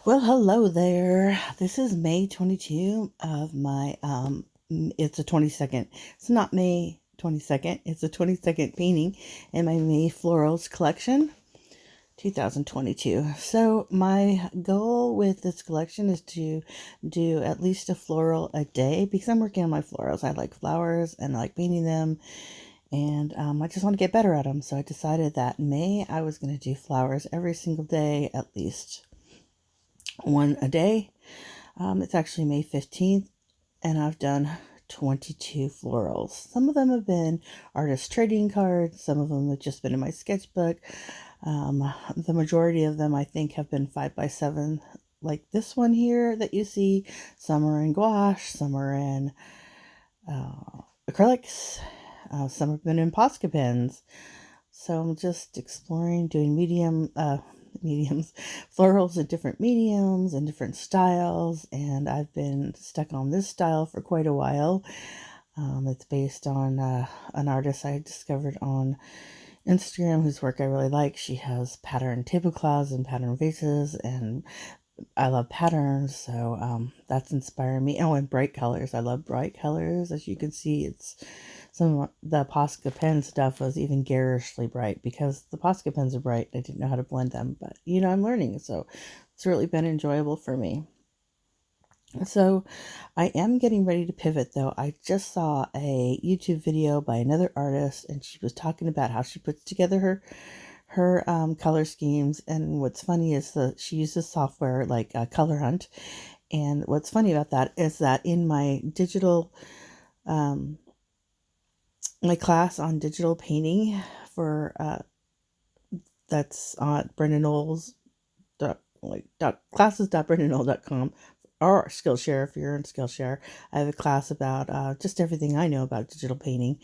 Well, hello there. This is May 22 of my, it's a 22nd. It's not May 22nd. It's a 22nd painting in my May Florals collection, 2022. So my goal with this collection is to do at least a floral a day because I'm working on my florals. I like flowers and I like painting them, and I just want to get better at them. So I decided that in May I was going to do flowers every single day, at least one a day. It's actually May 15th, and I've done 22 florals. Some of them have been artist trading cards, some of them have just been in my sketchbook. The majority of them, I think, have been 5x7, like this one here that you see. Some are in gouache, some are in acrylics, some have been in Posca pens. So I'm just exploring doing mediums, florals in different mediums and different styles, and I've been stuck on this style for quite a while. It's based on an artist I discovered on Instagram whose work I really like. She has pattern tablecloths and pattern vases, and I love patterns, so that's inspiring me. Oh, and bright colors. I love bright colors. As you can see, it's some of the Posca pen stuff was even garishly bright because the Posca pens are bright. I didn't know how to blend them, but I'm learning, so it's really been enjoyable for me. So I am getting ready to pivot though. I just saw a YouTube video by another artist, and she was talking about how she puts together her color schemes. And what's funny is that she uses software like Color Hunt. And what's funny about that is that in my digital my class on digital painting for that's on Brenda Knoll's classes.brendaknoll.com, or Skillshare if you're in Skillshare. I have a class about just everything I know about digital painting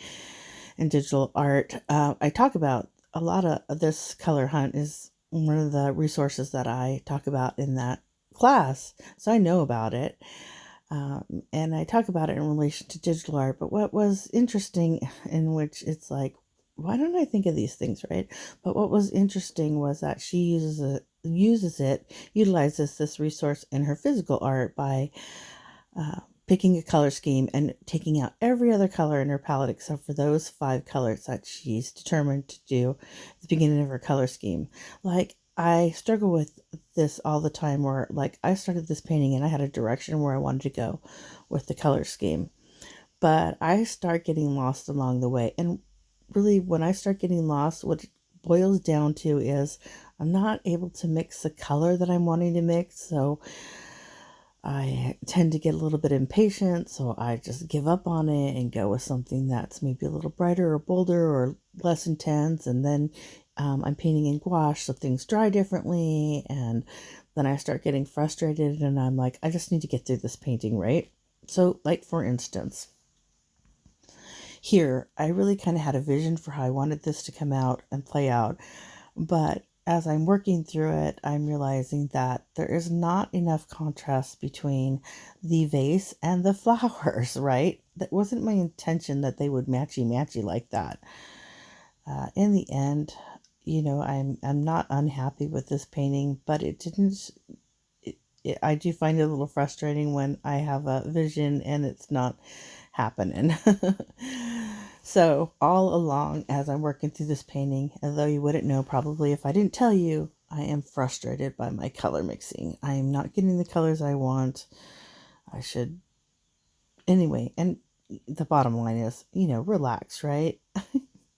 and digital art. I talk about a lot of this. Color Hunt is one of the resources that I talk about in that class, so I know about it. And I talk about it in relation to digital art. But what was interesting, in which it's like, why don't I think of these things, right? But what was interesting was that she utilizes this resource in her physical art by picking a color scheme and taking out every other color in her palette except for those 5 colors that she's determined to do at the beginning of her color scheme. Like, I struggle with this all the time, where like I started this painting and I had a direction where I wanted to go with the color scheme, but I start getting lost along the way. And really, when I start getting lost, what it boils down to is I'm not able to mix the color that I'm wanting to mix. So I tend to get a little bit impatient, so I just give up on it and go with something that's maybe a little brighter or bolder or less intense. And then I'm painting in gouache, so things dry differently. And then I start getting frustrated, and I'm like, I just need to get through this painting, right? So, like, for instance, here, I really kind of had a vision for how I wanted this to come out and play out. But as I'm working through it, I'm realizing that there is not enough contrast between the vase and the flowers, right? That wasn't my intention that they would matchy-matchy like that. In the end, I'm not unhappy with this painting, but it didn't. I do find it a little frustrating when I have a vision and it's not happening. So all along, as I'm working through this painting, although you wouldn't know probably if I didn't tell you, I am frustrated by my color mixing. I am not getting the colors I want. I should. Anyway, and the bottom line is, relax, right?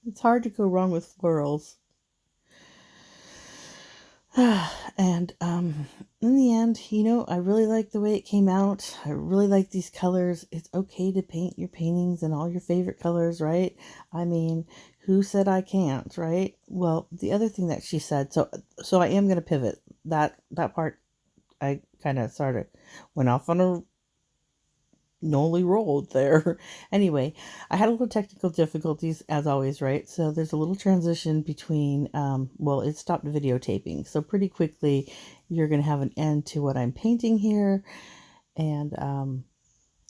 It's hard to go wrong with florals. And in the end, I really like the way it came out. I really like these colors. It's okay to paint your paintings in all your favorite colors, right? I mean, who said I can't, right? Well, the other thing that she said, so I am going to pivot. That part, I kind of sort of went off on a nolly rolled there. Anyway, I had a little technical difficulties as always, right? So there's a little transition between, well, it stopped videotaping. So pretty quickly, you're going to have an end to what I'm painting here, and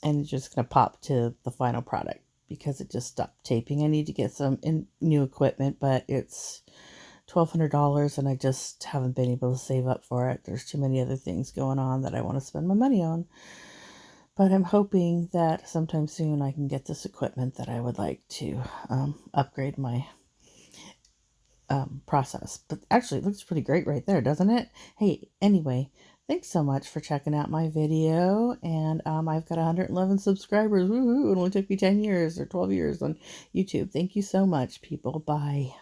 it's just going to pop to the final product because it just stopped taping. I need to get some new equipment, but it's $1,200 and I just haven't been able to save up for it. There's too many other things going on that I want to spend my money on. But I'm hoping that sometime soon I can get this equipment that I would like to upgrade my process. But actually, it looks pretty great right there, doesn't it? Hey, anyway, thanks so much for checking out my video. And I've got 111 subscribers. Woohoo! It only took me 10 years or 12 years on YouTube. Thank you so much, people. Bye.